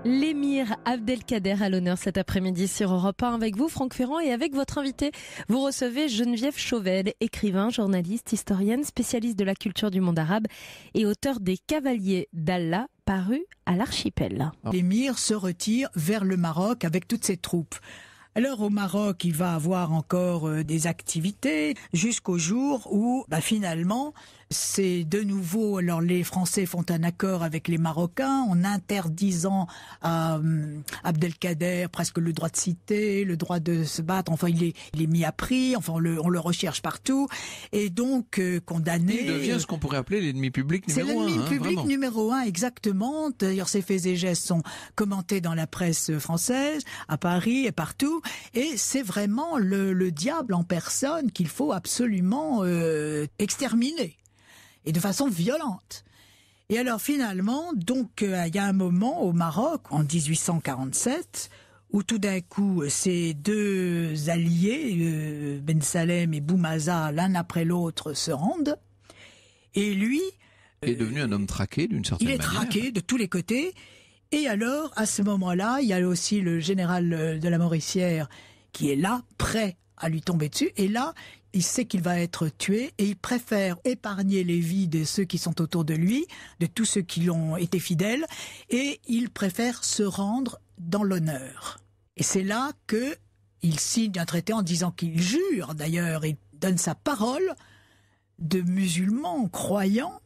L'émir Abdelkader à l'honneur cet après-midi sur Europe 1 avec vous, Franck Ferrand, et avec votre invité. Vous recevez Geneviève Chauvel, écrivain, journaliste, historienne, spécialiste de la culture du monde arabe et auteur des Cavaliers d'Allah, paru à l'Archipel. L'émir se retire vers le Maroc avec toutes ses troupes. Alors au Maroc, il va avoir encore des activités jusqu'au jour où finalement c'est de nouveau, alors les Français font un accord avec les Marocains en interdisant à Abdelkader presque le droit de citer, le droit de se battre, enfin il est mis à prix, enfin on le recherche partout et donc condamné. Il devient ce qu'on pourrait appeler l'ennemi public numéro 1. C'est l'ennemi public vraiment. numéro 1, exactement. D'ailleurs ses faits et gestes sont commentés dans la presse française, à Paris et partout. Et c'est vraiment le diable en personne qu'il faut absolument exterminer. Et de façon violente. Et alors finalement, donc il y a un moment au Maroc, en 1847, où tout d'un coup, ces deux alliés, Ben Salem et Boumaza, l'un après l'autre, se rendent. Et lui... Il est devenu un homme traqué d'une certaine manière. Il est traqué de tous les côtés. Et alors, à ce moment-là, il y a aussi le général de la Mauricière qui est là, prêt à lui tomber dessus. Et là, il sait qu'il va être tué et il préfère épargner les vies de ceux qui sont autour de lui, de tous ceux qui lui ont été fidèles, et il préfère se rendre dans l'honneur. Et c'est là qu'il signe un traité en disant qu'il jure, d'ailleurs, il donne sa parole de musulman croyant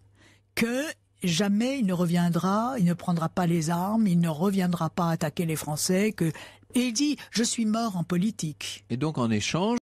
que jamais il ne reviendra, il ne prendra pas les armes, il ne reviendra pas attaquer les Français, et il dit « je suis mort en politique ». Et donc en échange,